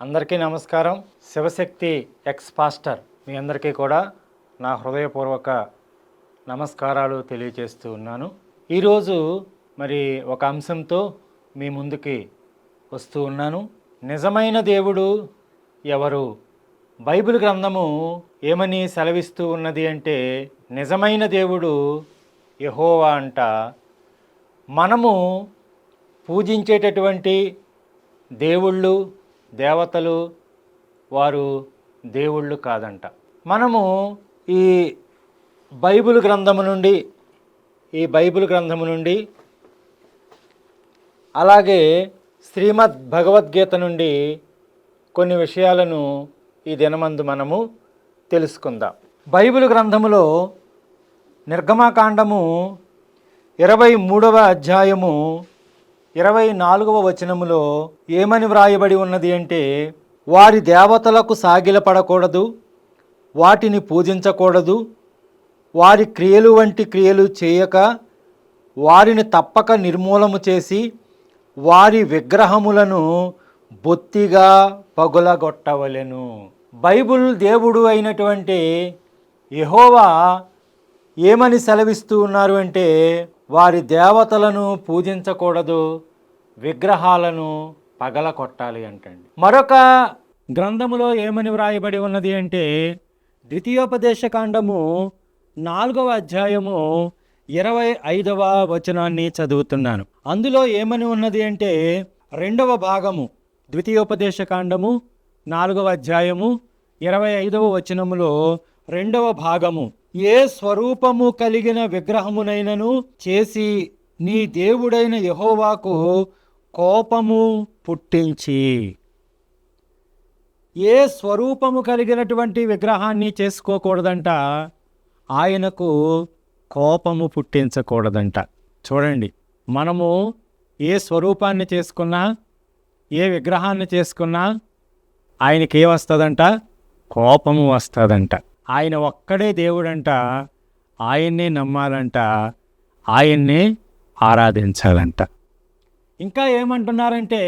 అందరికీ నమస్కారం. Shivashakti X pastor మీ అందరికీ కూడా నా హృదయపూర్వక నమస్కారాలు తెలియజేస్తూ ఉన్నాను. ఈరోజు మరి ఒక అంశంతో మీ ముందుకి వస్తూ ఉన్నాను. నిజమైన దేవుడు ఎవరు? బైబిల్ గ్రంథము ఏమని సెలవిస్తూ ఉన్నది అంటే, నిజమైన దేవుడు యెహోవా అంట. మనము పూజించేటటువంటి దేవుళ్ళు, దేవతలు వారు దేవుళ్ళు కాదంట. మనము ఈ బైబిల్ గ్రంథము నుండి అలాగే శ్రీమద్ భగవద్గీత నుండి కొన్ని విషయాలను ఈ దినమందు మనము తెలుసుకుందాం. బైబిల్ గ్రంథములో నిర్గమకాండము 23వ అధ్యాయము 24వ వచనములో ఏమని వ్రాయబడి ఉన్నది అంటే, వారి దేవతలకు సాగిలపడకూడదు, వాటిని పూజించకూడదు, వారి క్రియలు వంటి క్రియలు చేయక వారిని తప్పక నిర్మూలము చేసి వారి విగ్రహములను బొత్తిగా పగులగొట్టవలెను. బైబిల్ దేవుడు అయినటువంటి యెహోవా ఏమని సెలవిస్తూ ఉన్నారు అంటే, వారి దేవతలను పూజించకూడదు, విగ్రహాలను పగలగొట్టాలి అంటండి. మరొక గ్రంథములో ఏమని వ్రాయబడి ఉన్నది అంటే, ద్వితీయోపదేశకాండము 4వ అధ్యాయము 25వ వచనాన్ని చదువుతున్నాను. అందులో ఏమని ఉన్నది అంటే, 2వ భాగము, ద్వితీయోపదేశకాండము 4వ అధ్యాయము 25వ వచనములో 2వ భాగము, ఏ స్వరూపము కలిగిన విగ్రహమునైనను చేసి నీ దేవుడైన యెహోవాకు కోపము పుట్టించి. ఏ స్వరూపము కలిగినటువంటి విగ్రహాన్ని చేసుకోకూడదంట, ఆయనకు కోపము పుట్టించకూడదంట. చూడండి, మనము ఏ స్వరూపాన్ని చేసుకున్నా, ఏ విగ్రహాన్ని చేసుకున్నా ఆయనకి ఏమొస్తుందంట? కోపము వస్తుందంట. ఆయన ఒక్కడే దేవుడంట, ఆయన్నే నమ్మాలంట, ఆయన్నే ఆరాధించాలంట. ఇంకా ఏమంటున్నారంటే,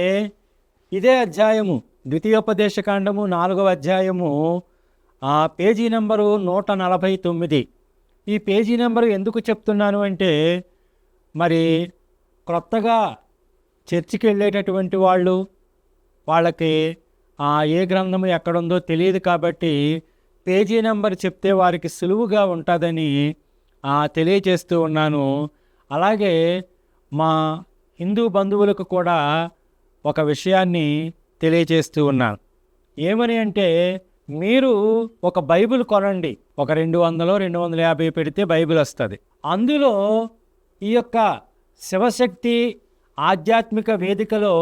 ఇదే అధ్యాయము, ద్వితీయోపదేశకాండము 4వ అధ్యాయము పేజీ నెంబరు 149. ఈ పేజీ నెంబరు ఎందుకు చెప్తున్నాను అంటే, మరి క్రొత్తగా చర్చికి వెళ్ళేటటువంటి వాళ్ళకి ఏ గ్రంథము ఎక్కడుందో తెలియదు కాబట్టి పేజీ నెంబర్ చెప్తే వారికి సులువుగా ఉంటుందని తెలియజేస్తూ ఉన్నాను. అలాగే మా హిందూ బంధువులకు కూడా ఒక విషయాన్ని తెలియజేస్తూ ఉన్నాను. ఏమని అంటే, మీరు ఒక బైబిల్ కొనండి, ఒక 200-250 పెడితే బైబిల్ వస్తుంది. అందులో ఈ యొక్క శివశక్తి ఆధ్యాత్మిక వేదికలో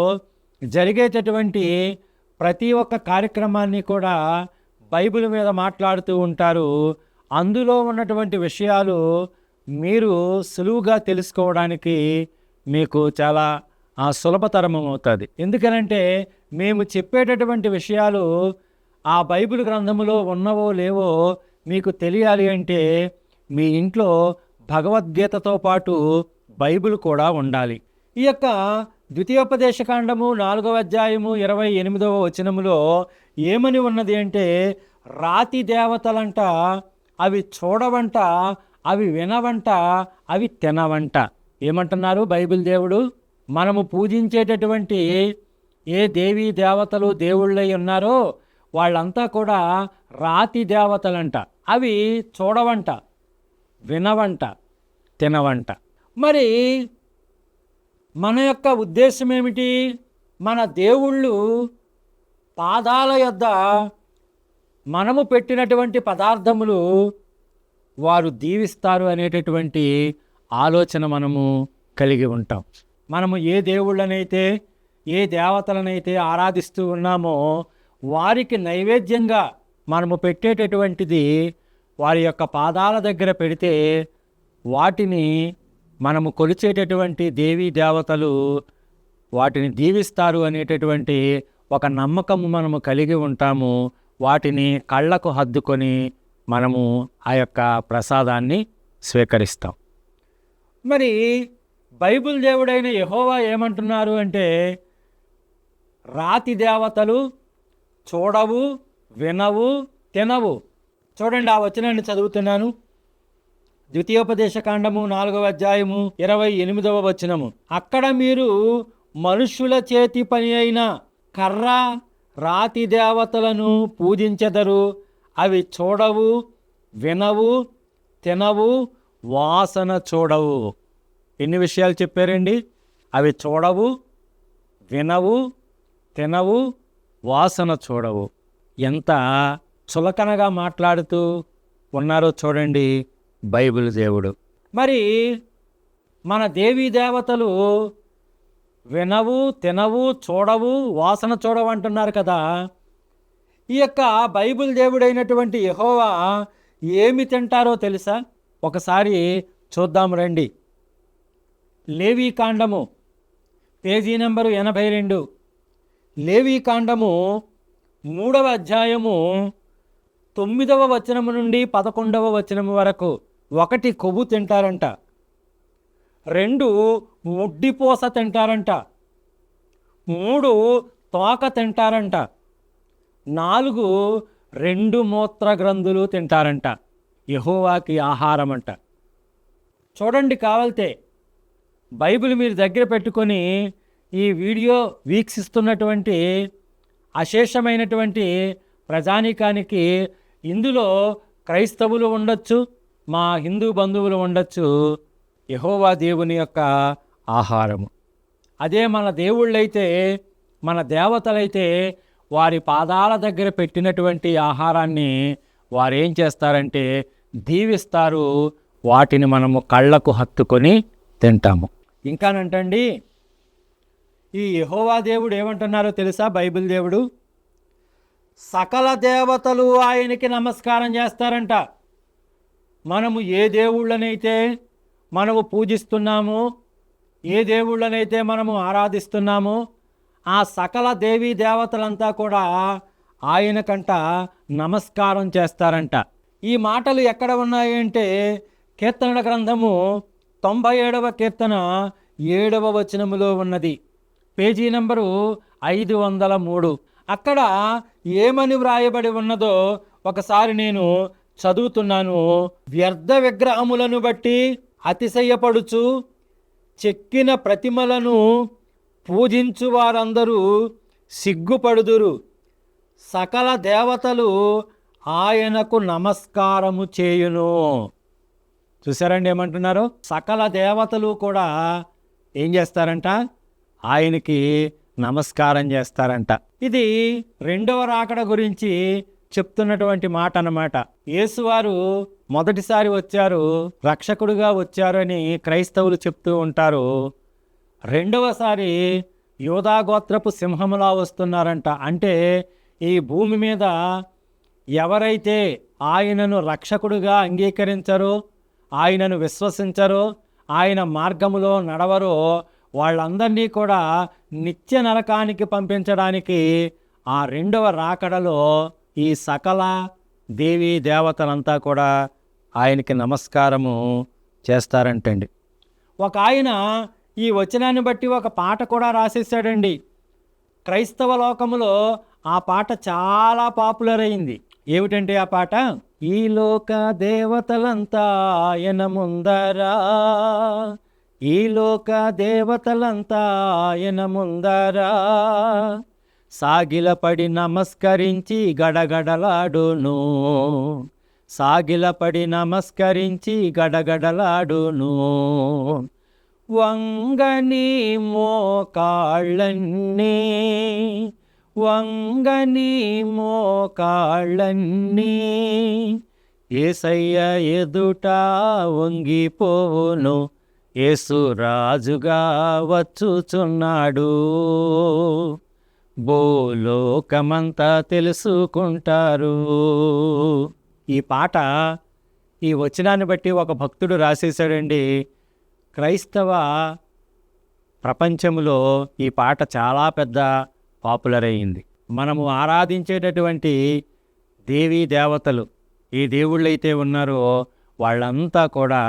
జరిగేటటువంటి ప్రతి ఒక్క కార్యక్రమాన్ని కూడా బైబిల్ మీద మాట్లాడుతూ ఉంటారు. అందులో ఉన్నటువంటి విషయాలు మీరు సులువుగా తెలుసుకోవడానికి మీకు చాలా సులభతరం అవుతుంది. ఎందుకనంటే, మేము చెప్పేటటువంటి విషయాలు ఆ బైబిల్ గ్రంథములో ఉన్నవో లేవో మీకు తెలియాలి అంటే, మీ ఇంట్లో భగవద్గీతతో పాటు బైబిల్ కూడా ఉండాలి. ఈ యొక్క ద్వితీయోపదేశకాండము 4వ అధ్యాయము 28వ వచనములో ఏమని ఉన్నది అంటే, రాతి దేవతలంట, అవి చూడవంట, అవి వినవంట, అవి తినవంట. ఏమంటున్నారు బైబిల్ దేవుడు? మనము పూజించేటటువంటి ఏ దేవీ దేవతలు దేవుళ్ళై ఉన్నారో వాళ్ళంతా కూడా రాతి దేవతలంట. అవి చూడవంట, వినవంట, తినవంట. మరి మన యొక్క ఉద్దేశం ఏమిటి? మన దేవుళ్ళు పాదాల యొద్ద మనము పెట్టినటువంటి పదార్థములు వారు దీవిస్తారు అనేటటువంటి ఆలోచన మనము కలిగి ఉంటాం. మనము ఏ దేవుళ్ళనైతే, ఏ దేవతలనైతే ఆరాధిస్తూ ఉన్నామో వారికి నైవేద్యంగా మనము పెట్టేటటువంటిది వారి యొక్క పాదాల దగ్గర పెడితే, వాటిని మనము కొలిచేటటువంటి దేవీ దేవతలు వాటిని దీవిస్తారు అనేటటువంటి ఒక నమ్మకము మనము కలిగి ఉంటాము. వాటిని కళ్ళకు హద్దుకొని మనము ఆ యొక్క ప్రసాదాన్ని స్వీకరిస్తాం. మరి బైబిల్ దేవుడైన యెహోవా ఏమంటున్నారు అంటే, రాతి దేవతలు, చూడవు, వినవు, తినవు. చూడండి, ఆ వచనాన్ని చదువుతున్నాను. ద్వితీయోపదేశకాండము 4వ అధ్యాయము 28వ వచనము. అక్కడ మీరు మనుష్యుల చేతి పని అయిన కర్ర, రాతి దేవతలను పూజించెదరు. అవి చూడవు, వినవు, తినవు, వాసన చూడవు. ఎన్ని విషయాలు చెప్పారండి? అవి చూడవు, వినవు, తినవు, వాసన చూడవు. ఎంత చులకనగా మాట్లాడుతూ ఉన్నారో చూడండి బైబిల్ దేవుడు. మరి మన దేవీ దేవతలు వినవు, తినవు, చూడవు, వాసన చూడవు అంటున్నారు కదా. ఈ యొక్క బైబిల్ దేవుడైనటువంటి యెహోవా ఏమి తింటారో తెలుసా? ఒకసారి చూద్దాం రండి. లేవీకాండము పేజీ నెంబరు 82. లేవీకాండము 3వ అధ్యాయము 9వ వచనము నుండి 11వ వచనము వరకు. 1 కొవ్వు తింటారంట, 2 ముడ్డిపోస తింటారంట, 3 తోక తింటారంట, 4 2 మూత్ర గ్రంథులు తింటారంట. యెహోవాకి ఆహారం అంట. చూడండి, కావాలితే బైబిల్ మీరు దగ్గర పెట్టుకొని ఈ వీడియో వీక్షిస్తున్నటువంటి అశేషమైనటువంటి ప్రజానీకానికి, ఇందులో క్రైస్తవులు ఉండొచ్చు, మా హిందూ బంధువులు ఉండొచ్చు, యెహోవా దేవుని యొక్క ఆహారము. అదే మన దేవుళ్ళైతే, మన దేవతలైతే వారి పాదాల దగ్గర పెట్టినటువంటి ఆహారాన్ని వారు ఏం చేస్తారంటే దీవిస్తారు. వాటిని మనము కళ్ళకు హత్తుకొని తింటాము. ఇంకానంటండి, ఈ యెహోవా దేవుడు ఏమంటున్నారో తెలుసా? బైబిల్ దేవుడు సకల దేవతలు ఆయనకి నమస్కారం చేస్తారంట. మనము ఏ దేవుళ్ళనైతే మనము పూజిస్తున్నామో, ఏ దేవుళ్ళనైతే మనము ఆరాధిస్తున్నామో, ఆ సకల దేవీ దేవతలంతా కూడా ఆయనకంట నమస్కారం చేస్తారంట. ఈ మాటలు ఎక్కడ ఉన్నాయి అంటే కీర్తనల గ్రంథము 97వ కీర్తన 7వ వచనములో ఉన్నది. Page number 503. అక్కడ ఏమని వ్రాయబడి ఉన్నదో ఒకసారి నేను చదువుతున్నాను. వ్యర్థ విగ్రహములను బట్టి అతిశయపడుచు చెక్కిన ప్రతిమలను పూజించు వారందరూ సిగ్గుపడుదురు. సకల దేవతలు ఆయనకు నమస్కారము చేయును. చూసారండి ఏమంటున్నారు? సకల దేవతలు కూడా ఏం చేస్తారంట? ఆయనకి నమస్కారం చేస్తారంట. ఇది 2వ రాకడ గురించి చెప్తున్నటువంటి మాట అన్నమాట. యేసువారు మొదటిసారి వచ్చారు, రక్షకుడుగా వచ్చారు అని క్రైస్తవులు చెప్తూ ఉంటారు. 2వసారి యూదాగోత్రపు సింహములా వస్తున్నారంట. అంటే ఈ భూమి మీద ఎవరైతే ఆయనను రక్షకుడుగా అంగీకరించరో, ఆయనను విశ్వసించరో, ఆయన మార్గములో నడవరో వాళ్ళందరినీ కూడా నిత్య నరకానికి పంపించడానికి ఆ 2వ రాకడలో ఈ సకల దేవీ దేవతలంతా కూడా ఆయనకి నమస్కారము చేస్తారంటండి. ఒక ఆయన ఈ వచనాన్ని బట్టి ఒక పాట కూడా రాసేసాడండి. క్రైస్తవ లోకములో ఆ పాట చాలా పాపులర్ అయింది. ఏమిటంటే ఆ పాట, ఈ లోక దేవతలంతా ఆయన ముందరా, ఈ లోక దేవతలంతా ఆయన ముందరా, సాగిలపడి నమస్కరించి గడగడలాడును, సాగిలపడి నమస్కరించి గడగడలాడును, వంగని మోకాళ్ళన్నీ, వంగని మోకాళ్ళన్నీ యేసయ్య ఎదుట వంగిపోవును, యేసు రాజుగా వచ్చుచున్నాడు, భూలోకమంతా తెలుసుకుంటారు. ఈ పాట, ఈ వచనాన్ని బట్టి ఒక భక్తుడు రాసేశాడండి. క్రైస్తవ ప్రపంచంలో ఈ పాట చాలా పెద్ద పాపులర్ అయ్యింది. మనము ఆరాధించేటటువంటి దేవీ దేవతలు, ఏ దేవుళ్ళైతే ఉన్నారో వాళ్ళంతా కూడా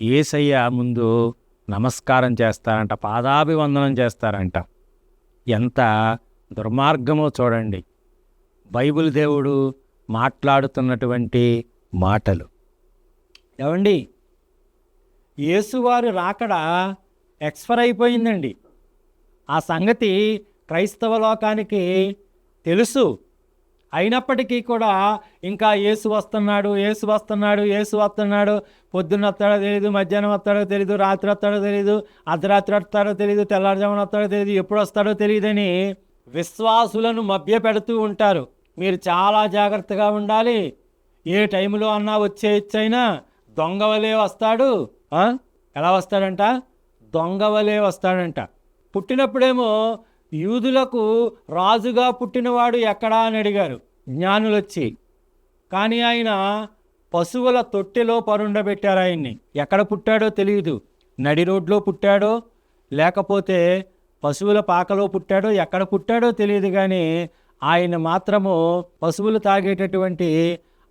యేసయ్య ముందు నమస్కారం చేస్తారంట, పాదాభివందనం చేస్తారంట. ఎంత దుర్మార్గమో చూడండి. బైబిల్ దేవుడు మాట్లాడుతున్నటువంటి మాటలు. ఏమండి, యేసువారు రాకడ ఎక్స్పైర్ అయిపోయిందండి. ఆ సంగతి క్రైస్తవ లోకానికి తెలుసు. అయినప్పటికీ కూడా ఇంకా యేసు వస్తున్నాడు, యేసు వస్తున్నాడు, యేసు వస్తున్నాడు, పొద్దున్న వస్తాడో తెలియదు, మధ్యాహ్నం వస్తాడో తెలియదు, రాత్రి వస్తాడో తెలియదు, అర్ధరాత్రి వస్తాడో తెలియదు, తెల్లారుజామున వస్తాడో తెలియదు, ఎప్పుడు వస్తాడో తెలియదని విశ్వాసులను మభ్యపెడుతూ ఉంటారు. మీరు చాలా జాగ్రత్తగా ఉండాలి. ఏ టైంలో అన్నా వచ్చేయచ్చైనా దొంగవలే వస్తాడు. ఎలా వస్తాడంట? దొంగవలే వస్తాడంట. పుట్టినప్పుడేమో యూదులకు రాజుగా పుట్టినవాడు ఎక్కడా అని అడిగారు జ్ఞానులు వచ్చి. కానీ ఆయన పశువుల తొట్టెలో పరుండబెట్టారు ఆయన్ని. ఎక్కడ పుట్టాడో తెలియదు. నడి రోడ్లో పుట్టాడో లేకపోతే పశువుల పాకలో పుట్టాడో ఎక్కడ పుట్టాడో తెలియదు. కానీ ఆయన మాత్రము పశువులు తాగేటటువంటి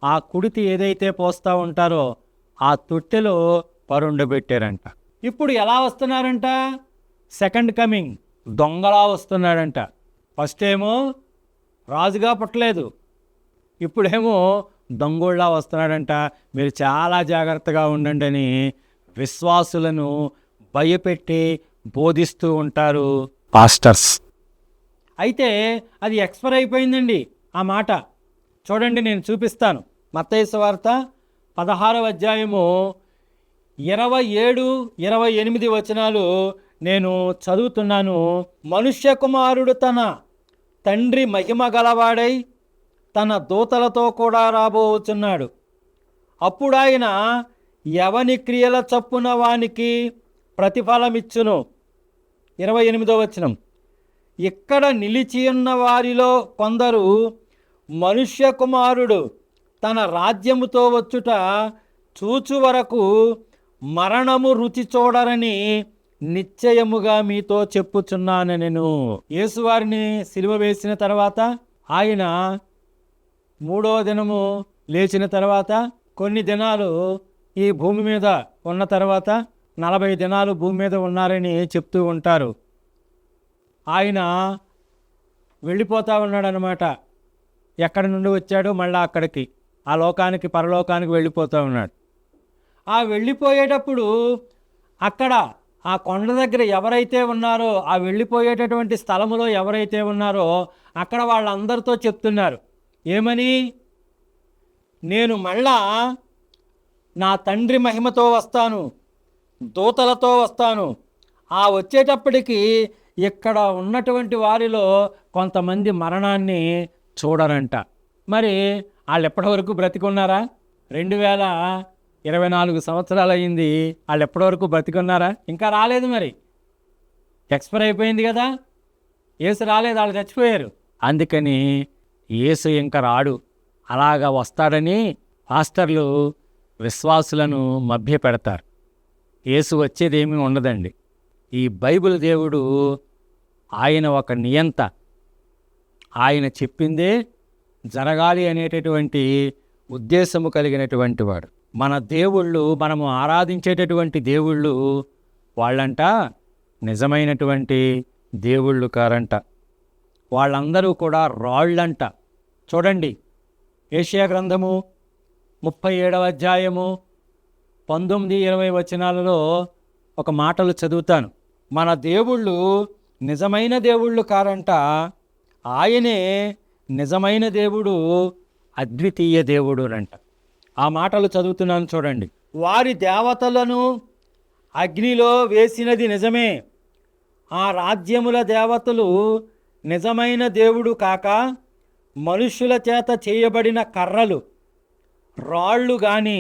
ఆ కుడితి ఏదైతే పోస్తూ ఉంటారో ఆ తొట్టెలో పరుండబెట్టారంట. ఇప్పుడు ఎలా వస్తున్నారంట? సెకండ్ కమింగ్ దొంగలా వస్తున్నాడంట. ఫస్ట్ ఏమో రాజుగా పుట్టలేదు, ఇప్పుడేమో దొంగోళ్ళలా వస్తున్నాడంట. మీరు చాలా జాగ్రత్తగా ఉండండి అని విశ్వాసులను భయపెట్టి బోధిస్తూ ఉంటారు పాస్టర్స్. అయితే అది ఎక్స్పైర్ అయిపోయిందండి ఆ మాట. చూడండి, నేను చూపిస్తాను. మత్తయి సువార్త 16వ అధ్యాయము 27, 28 వచనాలు నేను చదువుతున్నాను. మనుష్య కుమారుడు తన తండ్రి మహిమ గలవాడై తన దూతలతో కూడా రాబోచున్నాడు. అప్పుడు ఆయన ఎవని క్రియల చొప్పున వానికి ప్రతిఫలమిచ్చును. 28వ వచనం, ఇక్కడ నిలిచి ఉన్న వారిలో కొందరు మనుష్య కుమారుడు తన రాజ్యముతో వచ్చుట చూచు వరకు మరణము రుచి చూడరని నిశ్చయముగా మీతో చెప్పుచున్నాను. నేను యేసువారిని సిలువ వేసిన తర్వాత ఆయన 3వ దినము లేచిన తర్వాత కొన్ని దినాలు ఈ భూమి మీద ఉన్న తర్వాత 40 దినాలు భూమి మీద ఉన్నారని చెప్తూ ఉంటారు. ఆయన వెళ్ళిపోతూ ఉన్నాడనమాట. ఎక్కడి నుండి వచ్చాడో మళ్ళీ అక్కడికి, ఆ లోకానికి, పరలోకానికి వెళ్ళిపోతూ ఉన్నాడు. ఆ వెళ్ళిపోయేటప్పుడు అక్కడ ఆ కొండ దగ్గర ఎవరైతే ఉన్నారో, ఆ వెళ్ళిపోయేటటువంటి స్థలములో ఎవరైతే ఉన్నారో అక్కడ వాళ్ళందరితో చెప్తున్నారు. ఏమని? నేను మళ్ళా నా తండ్రి మహిమతో వస్తాను, దూతలతో వస్తాను. ఆ వచ్చేటప్పటికి ఇక్కడ ఉన్నటువంటి వారిలో కొంతమంది మరణాన్ని చూడరంట. మరి వాళ్ళు ఎప్పటి వరకు బ్రతికున్నారా? 2024 సంవత్సరాలు అయింది. వాళ్ళు ఎప్పటి వరకు బ్రతికున్నారా? ఇంకా రాలేదు. మరి ఎక్స్పైర్ అయిపోయింది కదా. యేసు రాలేదు, వాళ్ళు చచ్చిపోయారు. అందుకని యేసు ఇంకా రాడు, అలాగా వస్తాడని పాస్టర్లు విశ్వాసులను మభ్యపెడతారు. యేసు వచ్చేదేమీ ఉండదండి. ఈ బైబిల్ దేవుడు ఆయన ఒక నియంత. ఆయన చెప్పిందే జరగాలి అనేటటువంటి ఉద్దేశము కలిగినటువంటి వాడు. మన దేవుళ్ళు, మనము ఆరాధించేటటువంటి దేవుళ్ళు వాళ్ళంట నిజమైనటువంటి దేవుళ్ళు కారంట. వాళ్ళందరూ కూడా రాళ్ళంట. చూడండి, యెషయా గ్రంథము 37వ అధ్యాయము 19, 20 వచనాలలో ఒక మాటలు చదువుతాను. మన దేవుళ్ళు నిజమైన దేవుళ్ళు కారంట, ఆయనే నిజమైన దేవుడు, అద్వితీయ దేవుడు అంట. ఆ మాటలు చదువుతున్నాను చూడండి. వారి దేవతలను అగ్నిలో వేసినది నిజమే, ఆ రాజ్యముల దేవతలు నిజమైన దేవుడు కాక మనుష్యుల చేత చేయబడిన కర్రలు, రాళ్ళు గాని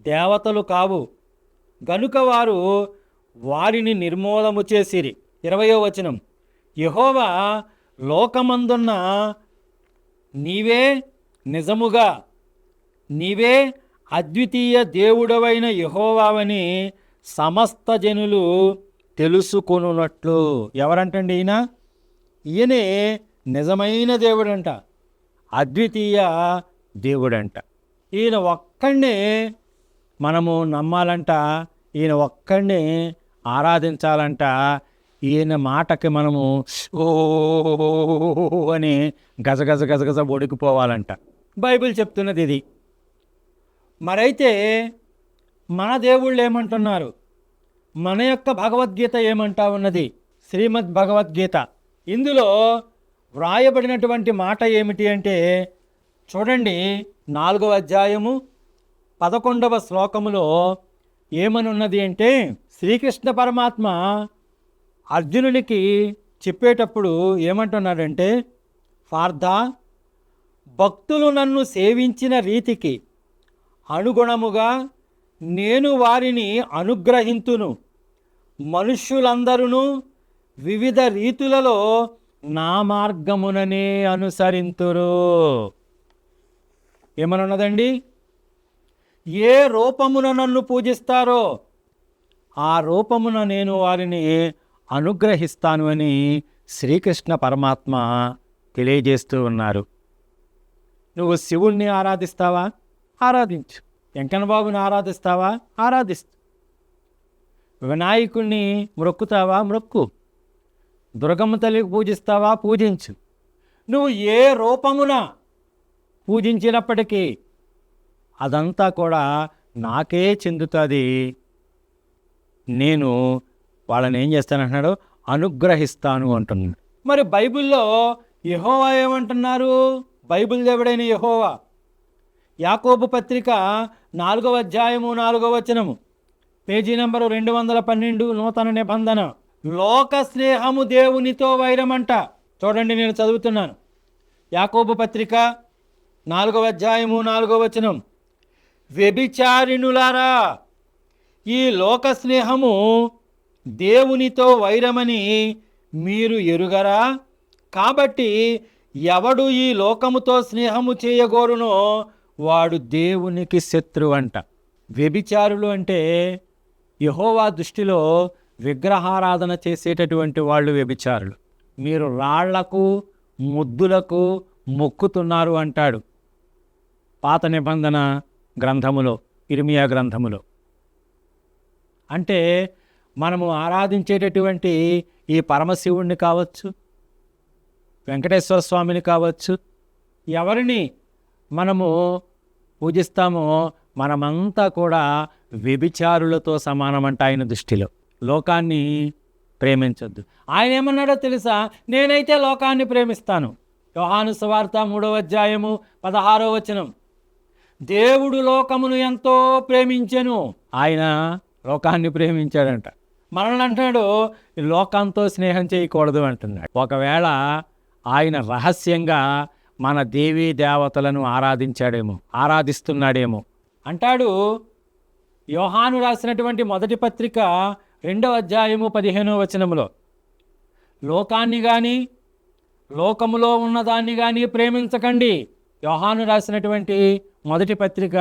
దేవతలు కావు. గనుక వారు వారిని నిర్మూలము చేసిరి. 20వ వచనం, యెహోవా లోకమందున్న నీవే నిజముగా, నీవే అద్వితీయ దేవుడవైన యెహోవావని సమస్త జనులు తెలుసుకొనున్నట్లు. ఎవరంటండి ఈయన? ఈయనే నిజమైన దేవుడంట, అద్వితీయ దేవుడంట. ఈయన ఒక్కడినే మనము నమ్మాలంట, ఈయన ఒక్కడినే ఆరాధించాలంట. ఈయన మాటకి మనము ఓ అని గజగజ గజగజ ఒడికిపోవాలంట. బైబిల్ చెప్తున్నది ఇది. మరైతే మన దేవుళ్ళు ఏమంటున్నారు? మన యొక్క భగవద్గీత ఏమంటా ఉన్నది? శ్రీమద్ భగవద్గీత. ఇందులో వ్రాయబడినటువంటి మాట ఏమిటి అంటే చూడండి, 4వ అధ్యాయము 11వ శ్లోకములో ఏమనున్నది అంటే, శ్రీకృష్ణ పరమాత్మ అర్జునునికి చెప్పేటప్పుడు ఏమంటున్నాడంటే, పార్థ, భక్తులు నన్ను సేవించిన రీతికి అనుగుణముగా నేను వారిని అనుగ్రహింతును. మనుష్యులందరూ వివిధ రీతులలో నా మార్గముననే అనుసరింతురు. ఏమనున్నదండి? ఏ రూపమున నన్ను పూజిస్తారో ఆ రూపమున నేను వారిని అనుగ్రహిస్తాను అని శ్రీకృష్ణ పరమాత్మ తెలియజేస్తూ ఉన్నారు. నువ్వు శివుణ్ణి ఆరాధిస్తావా? ఆరాధించు. వెంకన్నబాబుని ఆరాధిస్తావా? ఆరాధిస్తు. వినాయకుణ్ణి మొక్కుతావా? మొక్కు. దుర్గమ్మ తల్లికి పూజిస్తావా? పూజించు. నువ్వు ఏ రూపమున పూజించినప్పటికీ అదంతా కూడా నాకే చెందుతుంది. నేను వాళ్ళని ఏం చేస్తానంటున్నాడు? అనుగ్రహిస్తాను అంటున్నాడు. మరి బైబిల్లో యెహోవా ఏమంటున్నారు? బైబిల్ దేవుడైన యెహోవా యాకోబు పత్రిక 4వ అధ్యాయము 4వ వచనము, పేజీ నంబరు 212, నూతన నిబంధన. లోక స్నేహము దేవునితో వైరమంట. చూడండి, నేను చదువుతున్నాను. యాకోబు పత్రిక 4వ అధ్యాయము 4వ వచనం, వ్యభిచారిణులారా, ఈ లోక స్నేహము దేవునితో వైరమని మీరు ఎరుగరా? కాబట్టి ఎవడు ఈ లోకముతో స్నేహము చేయగోరునో వాడు దేవునికి శత్రువు అంట. వ్యభిచారులు అంటే యెహోవా దృష్టిలో విగ్రహారాధన చేసేటటువంటి వాళ్ళు వ్యభిచారులు. మీరు రాళ్లకు ముద్దులకు మొక్కుతున్నారు అంటాడు పాత నిబంధన గ్రంథములో, ఇర్మియా గ్రంథములో. అంటే మనము ఆరాధించేటటువంటి ఈ పరమశివుణ్ణి కావచ్చు, వెంకటేశ్వర స్వామిని కావచ్చు, ఎవరిని మనము పూజిస్తామో మనమంతా కూడా వ్యభిచారులతో సమానమంట ఆయన దృష్టిలో. లోకాన్ని ప్రేమించొద్దు. ఆయన ఏమన్నాడో తెలుసా? నేనైతే లోకాన్ని ప్రేమిస్తాను. యోహాను సువార్త 3వ అధ్యాయము 16వ వచనం, దేవుడు లోకమును ఎంతో ప్రేమించెను. ఆయన లోకాన్ని ప్రేమించాడంట. మనల్ని అంటున్నాడు లోకంతో స్నేహం చేయకూడదు అంటున్నాడు. ఒకవేళ ఆయన రహస్యంగా మన దేవీ దేవతలను ఆరాధిస్తున్నాడేమో అంటాడు. యోహాను రాసినటువంటి మొదటి పత్రిక 2వ అధ్యాయము 15వ వచనములో, లోకాన్ని కానీ లోకములో ఉన్నదాన్ని కానీ ప్రేమించకండి. యోహాను రాసినటువంటి మొదటి పత్రిక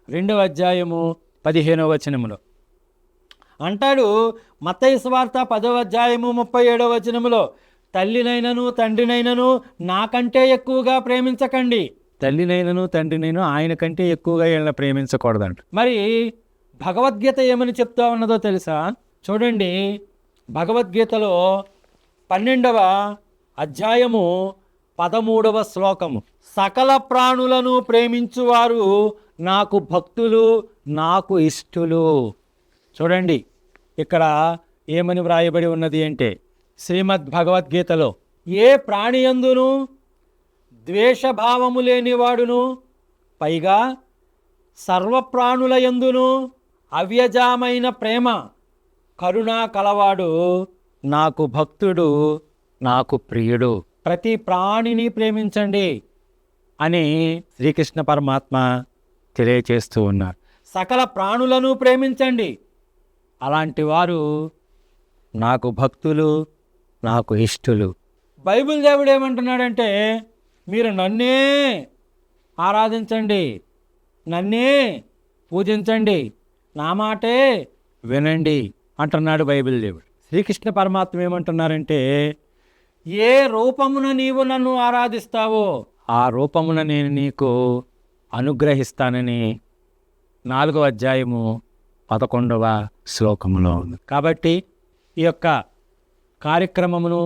2వ అధ్యాయము 15వ వచనములో అంటాడు. మత్తయి సువార్త 10వ అధ్యాయము 37వ వచనములో, తల్లినైనను తండ్రినైనను నాకంటే ఎక్కువగా ప్రేమించకండి. తల్లినైనను తండ్రినైనా ఆయన కంటే ఎక్కువగా వీళ్ళని ప్రేమించకూడదంట. మరి భగవద్గీత ఏమని చెప్తా ఉన్నదో తెలుసా? చూడండి, భగవద్గీతలో 12వ అధ్యాయము 13వ శ్లోకము, సకల ప్రాణులను ప్రేమించువారు నాకు భక్తులు, నాకు ఇష్టులు. చూడండి, ఇక్కడ ఏమని వ్రాయబడి ఉన్నది అంటే, శ్రీమద్ భగవద్గీతలో, ఏ ప్రాణియందును ద్వేషభావము లేనివాడును, పైగా సర్వప్రాణుల యందును అవ్యజమైన ప్రేమ కరుణా కలవాడు నాకు భక్తుడు, నాకు ప్రియుడు. ప్రతి ప్రాణిని ప్రేమించండి అని శ్రీకృష్ణ పరమాత్మ తెలియచేస్తూ ఉన్నారు. సకల ప్రాణులను ప్రేమించండి. అలాంటి వారు నాకు భక్తులు, నాకు ఇష్టులు. బైబిల్ దేవుడు ఏమంటున్నాడంటే, మీరు నన్నే ఆరాధించండి, నన్నే పూజించండి, నా మాటే వినండి అంటున్నాడు బైబిల్ దేవుడు. శ్రీకృష్ణ పరమాత్మ ఏమంటున్నారంటే, ఏ రూపమున నీవు నన్ను ఆరాధిస్తావో ఆ రూపమున నేను నీకు అనుగ్రహిస్తానని 4వ అధ్యాయము 11వ శ్లోకములో ఉంది. కాబట్టి ఈ యొక్క కార్యక్రమమును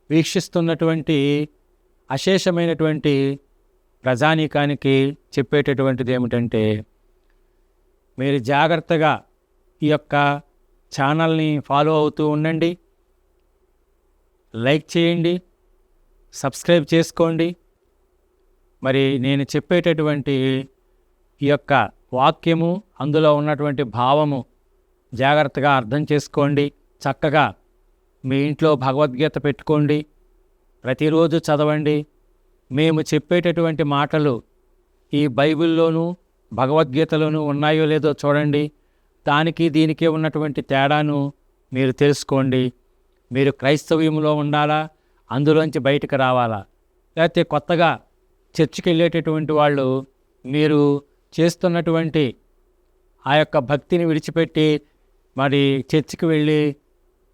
వీక్షిస్తున్నటువంటి అశేషమైనటువంటి ప్రజానీకానికి చెప్పేటటువంటిది ఏమిటంటే, మీరు జాగ్రత్తగా ఈ యొక్క ఛానల్ని ఫాలో అవుతూ ఉండండి, లైక్ చేయండి, సబ్స్క్రైబ్ చేసుకోండి. మరి నేను చెప్పేటటువంటి ఈ యొక్క వాక్యము, అందులో ఉన్నటువంటి భావము జాగ్రత్తగా అర్థం చేసుకోండి. చక్కగా మీ ఇంట్లో భగవద్గీత పెట్టుకోండి, ప్రతిరోజు చదవండి. మేము చెప్పేటటువంటి మాటలు ఈ బైబిల్లోనూ భగవద్గీతలోనూ ఉన్నాయో లేదో చూడండి. దానికి దీనికి ఉన్నటువంటి తేడాను మీరు తెలుసుకోండి. మీరు క్రైస్తవ్యంలో ఉండాలా, అందులోంచి బయటకు రావాలా? లేకపోతే కొత్తగా చర్చికి వెళ్ళేటటువంటి వాళ్ళు మీరు చేస్తున్నటువంటి ఆ యొక్క భక్తిని విడిచిపెట్టి మరి చర్చికి వెళ్ళి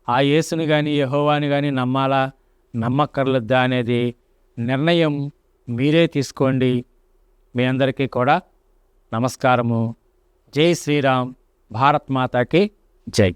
ఆ యేసుని కానీ యెహోవాని కానీ నమ్మాలా, నమ్మక్కర్లేదా అనేది నిర్ణయం మీరే తీసుకోండి. మీ అందరికీ కూడా నమస్కారము. జై శ్రీరామ్. భారత్ మాతాకి జై.